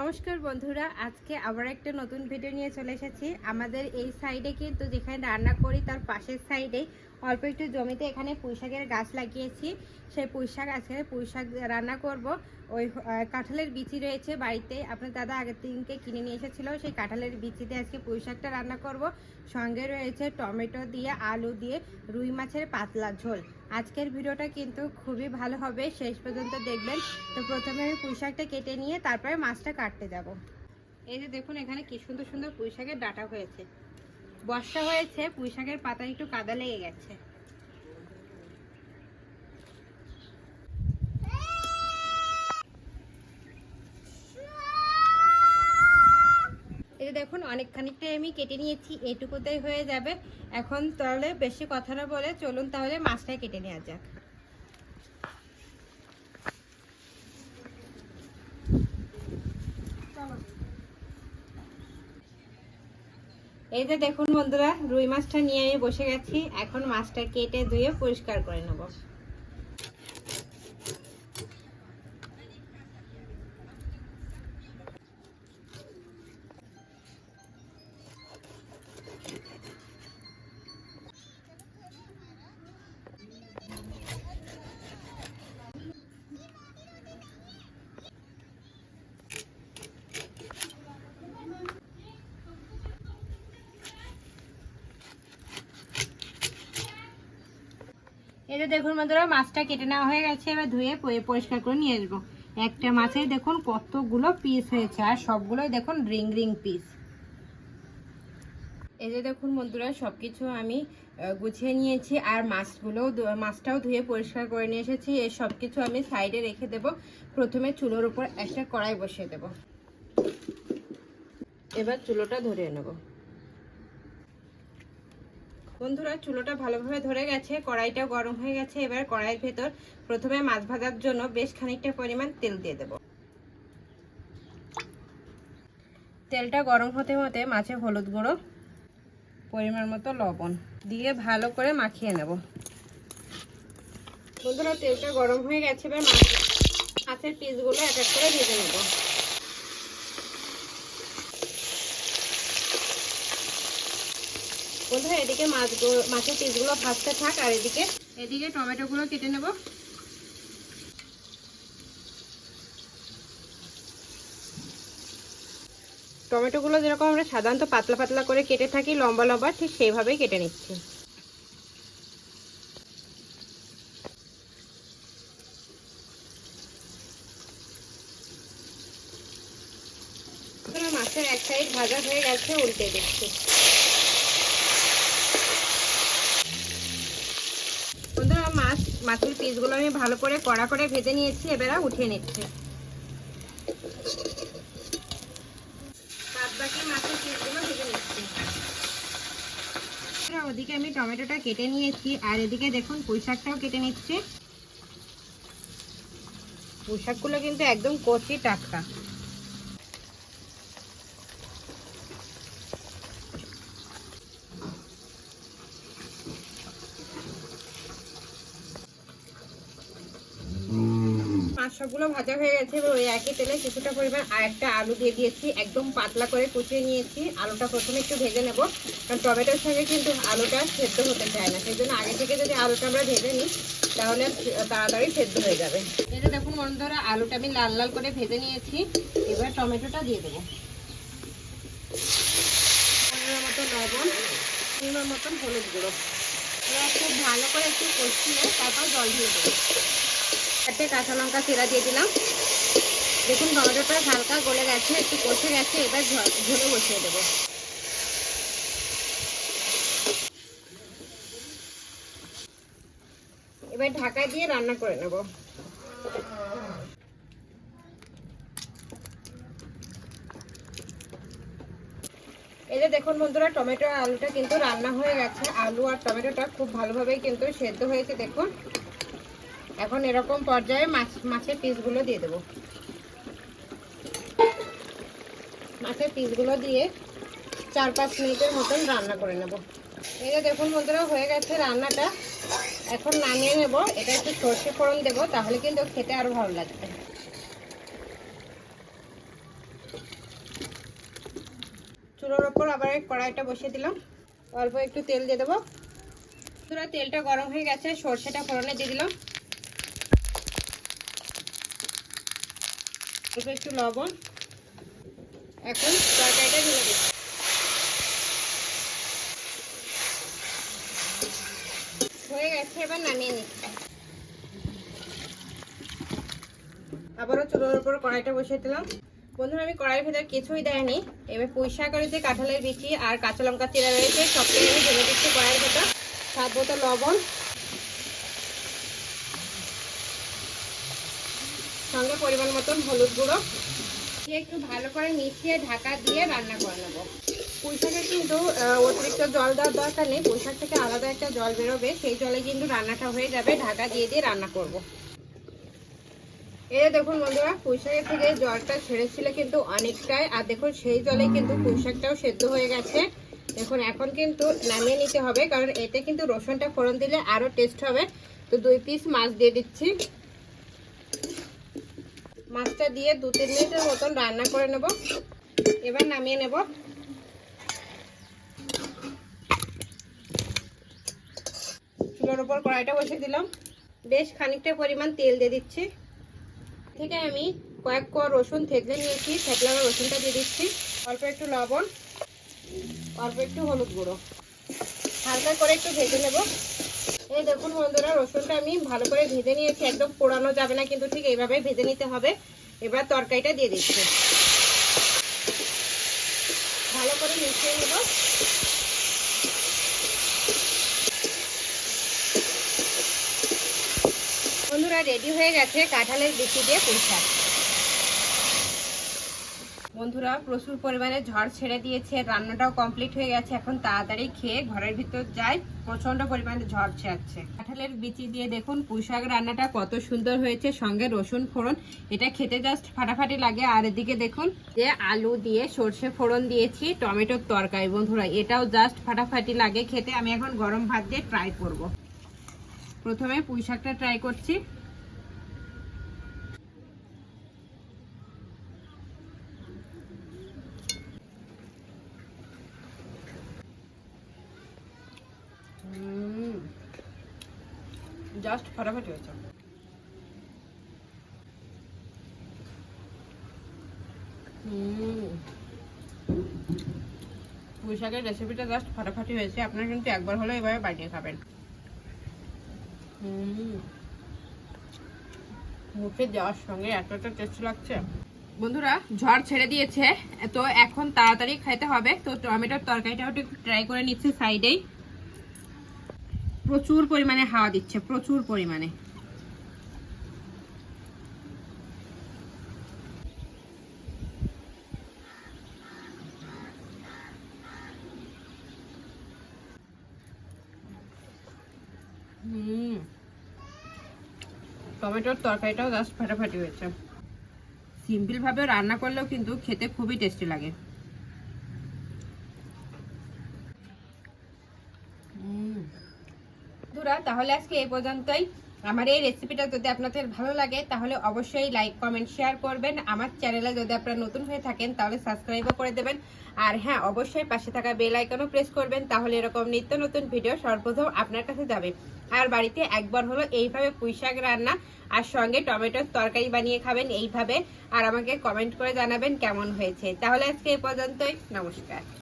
নমস্কার বন্ধুরা, আজকে আবার একটা নতুন ভিডিও নিয়ে চলে এসেছি। আমাদের এই সাইডে কিন্তু যেখানে রান্না করি তার পাশের সাইডে অল্প একটু জমিতে এখানে পুঁইশাকের গাছ লাগিয়েছি। সেই পুঁইশাক আজকে পুঁইশাক রান্না করব। ওই কাঁঠালের বিচি রয়েছে বাড়িতে, আপনার দাদা আগের দিনকে কিনে নিয়ে এসেছিল। সেই কাঁঠালের বিচিতে আজকে পুঁইশাকটা রান্না করব। সঙ্গে রয়েছে টমেটো দিয়ে, আলু দিয়ে রুই মাছের পাতলা ঝোল। আজকের ভিডিওটা কিন্তু খুবই ভালো হবে, শেষ পর্যন্ত দেখবেন। তো প্রথমে আমি পুঁইশাকটা কেটে নিয়ে তারপরে মাছটা কাটতে যাব। এই যে দেখুন, এখানে কি সুন্দর সুন্দর পুঁইশাকের ডাঁটা হয়েছে। বর্ষা হয়েছে, পুঁইশাকের পাতা একটু কাদা লেগে গেছে। এই যে দেখুন, অনেক খানিকটাই আমি কেটে নিয়েছি, এটুকুতেই হয়ে যাবে। এখন তাহলে বেশি কথা না বলে চলুন তাহলে মাছটা কেটে নেওয়া যাক। এই যে দেখুন বন্ধুরা, রুই মাছটা নিয়ে আমি বসে গেছি। এখন মাছটা কেটে ধুয়ে পরিষ্কার করে নেব। এই যে দেখুন বন্ধুরা, মাছটা কেটে নেওয়া হয়ে গেছে। এবার ধুয়ে পরিষ্কার করে নিয়ে আসবো। একটা মাছের দেখুন কতগুলো পিস হয়েছে, আর সবগুলোই দেখুন রিং রিং পিস। এই যে দেখুন বন্ধুরা, সবকিছু আমি গুছিয়ে নিয়েছি, আর মাছটাও ধুয়ে পরিষ্কার করে নিয়ে এসেছি। এই সবকিছু আমি সাইডে রেখে দেব। প্রথমে চুলোর উপর একটা কড়াই বসিয়ে দেব। এবার চুলোটা ধরিয়ে নেব। বন্ধুরা, চুলোটা ভালোভাবে ধরে গেছে, কড়াইটাও গরম হয়ে গেছে। এবার কড়াইয়ের ভেতর প্রথমে মাছ ভাজার জন্য বেশ খানিকটা পরিমাণ তেল দিয়ে দেব। তেলটা গরম হতে হতে মাছে হলুদ গুঁড়ো, পরিমাণ মতো লবণ দিয়ে ভালো করে মাখিয়ে নেব। বন্ধুরা, তেলটা গরম হয়ে গেছে। এবার মাছের পিসগুলো এক এক করে ভেজে নেব। বন্ধুরা, এদিকে মাছের পিসগুলো ভাজতে থাক, আর এদিকে টমেটোগুলো কেটে নেব। টমেটোগুলো যেরকম আমরা সাধারণত পাতলা পাতলা করে কেটে থাকি, লম্বা লম্বা, ঠিক সেইভাবেই কেটে নিচ্ছি। মাছের এক সাইড ভাজা হয়ে গেছে, উল্টে দিচ্ছি। বন্ধুরা, মাছের পিসগুলো আমি ভালো করে কড়া করে ভেজে নিয়েছি। এবার উঠিয়ে নিচ্ছি। বাকি মাছের পিসগুলো ভেজে নিচ্ছি। ওদিকে আমি টমেটোটা কেটে নিয়েছি, আর এদিকে দেখুন পুঁইশাকটাও কেটে নিচ্ছি। পুঁইশাকগুলো কিন্তু একদম কচি টাটকা। মাছ সবগুলো ভাজা হয়ে গেছে। এবার ওই একই তেলে কিছুটা পরিমাণ আর একটা আলু দিয়ে দিয়েছি, একদম পাতলা করে কুচিয়ে নিয়েছি। আলুটা প্রথমে একটু ভেজে নেব, কারণ টমেটোর সঙ্গে কিন্তু আলুটা সেদ্ধ হতে চায় না। সেই জন্য আগে থেকে যদি আলুটা আমরা ভেজে নিই তাহলে তাড়াতাড়ি সেদ্ধ হয়ে যাবে। এই যে দেখুন বন্ধুরা, আলুটা আমি লাল লাল করে ভেজে নিয়েছি। এবার টমেটোটা দিয়ে দেবো। পরিমাণ মতো লবণ, পরিমাণ মতন হলুদ গুঁড়ো। এবার খুব ভালো করে একটু কষিয়ে তারপর জল দিয়ে দেবো। একটা কাঁচা লঙ্কা চিরা দিয়ে দিলাম। দেখুন টমেটোটা হালকা গলে গেছে, একটু কষে গেছে। এবার ঝোলে বসিয়ে দেবো। এবার ঢাকা দিয়ে রান্না করে নেব। এই যে দেখুন বন্ধুরা, টমেটো আর আলুটা কিন্তু রান্না হয়ে গেছে। আলু আর টমেটোটা খুব ভালোভাবেই কিন্তু সেদ্ধ হয়েছে দেখুন। এখন এরকম পর্যায়ে মাছের পিসগুলো দিয়ে দেবো। মাছের পিসগুলো দিয়ে 4-5 মিনিটের মতন রান্না করে নেব। এই যে দেখুন বন্ধুরা, হয়ে গেছে রান্নাটা। এখন নামিয়ে নেব। এটা একটু সর্ষে ফোড়ন দেবো, তাহলে কিন্তু খেতে আরো ভালো লাগবে। চুলোর ওপর আবার কড়াইটা বসিয়ে দিলাম, অল্প একটু তেল দিয়ে দেবো। তেলটা গরম হয়ে গেছে, সর্ষেটা ফোড়নে দিয়ে দিলাম, অল্প একটু লবণ। এখন তরকারিটা ঢেলে দিচ্ছি। হয়ে গেছে, এবার নামিয়ে নিচ্ছি। আবারও চুলোর উপর কড়াইটা বসিয়ে দিলাম। বন্ধুরা আমি কড়াইয়ের ভেতর কিছুই দেয়নি, এবার পুঁই শাক আর যে কাঁঠালের বিচি আর কাঁচা লঙ্কা চিরা রয়েছে সবটাই আমি ঢেলে দিচ্ছি কড়াইয়ের ভেতর। স্বাদ মতো লবণ, সঙ্গে পরিমাণ মতন হলুদ গুঁড়ো দিয়ে একটু ভালো করে মিশিয়ে ঢাকা দিয়ে রান্না করে নেবো। পুঁই শাকে কিন্তু অতিরিক্ত জল দেওয়ার দরকার নেই, পুঁই শাক থেকে আলাদা একটা জল বেরোবে, সেই জলে কিন্তু রান্নাটা হয়ে যাবে। ঢাকা দিয়ে দিয়ে রান্না করব। এই দেখুন বন্ধুরা, পুঁই শাকের থেকে জলটা ছেড়েছিল কিন্তু অনেকটাই, আর দেখুন সেই জলে কিন্তু পুঁই শাকটাও সেদ্ধ হয়ে গেছে। দেখুন এখন কিন্তু নামিয়ে নিতে হবে, কারণ এতে কিন্তু রসুনটা ফোড়ন দিলে আরও টেস্ট হবে। তো 2 পিস মাছ দিয়ে দিচ্ছি। মাছটা দিয়ে 2-3 মিনিটের মতন রান্না করে নেব, এবার নামিয়ে নেব। চুলোর উপর কড়াইটা বসিয়ে দিলাম, বেশ খানিকটা পরিমাণ তেল দিয়ে দিচ্ছি। থেকে আমি কয়েক কোয়া রসুন থেতলে নিয়েছি, থেতলানো রসুনটা দিয়ে দিচ্ছি, অল্প একটু লবণ, অল্প একটু হলুদ গুঁড়ো, হালকা করে একটু ভেজে নেব। এই দেখুন বন্ধুরা, রসুনটা আমি ভালো করে ভেজে নিয়েছি, একদম পোড়ানো যাবে না কিন্তু, ঠিক এইভাবে ভেজে নিতে হবে। এবার তরকারিটা দিয়ে দিচ্ছি, ভালো করে মিশিয়ে নেব। বন্ধুরা রেডি হয়ে গেছে কাঁঠালের বিচি দিয়ে পুঁই শাক। বন্ধুরা প্রচুর পরিমাণে ঝড় ছেড়ে দিয়েছে, রান্নাটাও কমপ্লিট হয়ে গেছে। এখন তাড়াতাড়ি খেয়ে ঘরের ভিতর যাই, প্রচন্ড পরিমাণে ঝড় ছেড়াচ্ছে। কাঁঠালের বিচি দিয়ে দেখুন পুঁই শাক রান্নাটা কত সুন্দর হয়েছে, সঙ্গে রসুন ফোড়ন, এটা খেতে জাস্ট ফাটাফাটি লাগে। আর এদিকে দেখুন যে আলু দিয়ে সর্ষে ফোড়ন দিয়েছি, টমেটোর তরকারি। বন্ধুরা এটাও জাস্ট ফাটাফাটি লাগে খেতে। আমি এখন গরম ভাত দিয়ে ট্রাই করব। প্রথমে পুঁই শাকটা ট্রাই করছি। জাস্ট ফাটাফাটি হয়েছে। পুঁই শাকের রেসিপিটা জাস্ট ফাটাফাটি হয়েছে, আপনারা কিন্তু একবার হলেও এভাবে বানিয়ে খাবেন। মুখে যাওয়ার সঙ্গে এতটা টেস্ট লাগছে। বন্ধুরা ঝড় ছেড়ে দিয়েছে, তো এখন তাড়াতাড়ি খাইতে হবে। তো টমেটোর তরকারিটাও একটু ট্রাই করে নিচ্ছি সাইডেই। প্রচুর পরিমাণে হাওয়া দিচ্ছে, প্রচুর পরিমাণে। টমেটোর তরকারিটাও জাস্ট ফাটাফাটি হয়েছে। সিম্পল ভাবে রান্না করলেও কিন্তু খেতে খুবই টেস্টি লাগে। বন্ধুরা তাহলে আজকে এই পর্যন্তই। আমার এই রেসিপিটা যদি আপনাদের ভালো লাগে তাহলে অবশ্যই লাইক কমেন্ট শেয়ার করবেন। আমার চ্যানেলে যদি আপনারা নতুন হয়ে থাকেন তাহলে সাবস্ক্রাইবও করে দেবেন। আর হ্যাঁ, অবশ্যই পাশে থাকা বেল আইকনও প্রেস করবেন, তাহলে এরকম নিত্য নতুন ভিডিও সর্বপ্রথম আপনার কাছে যাবে। আর বাড়িতে একবার হলো এইভাবে পুঁই শাক রান্না আর সঙ্গে টমেটোর তরকারি বানিয়ে খাবেন এইভাবে, আর আমাকে কমেন্ট করে জানাবেন কেমন হয়েছে। তাহলে আজকে এই পর্যন্তই, নমস্কার।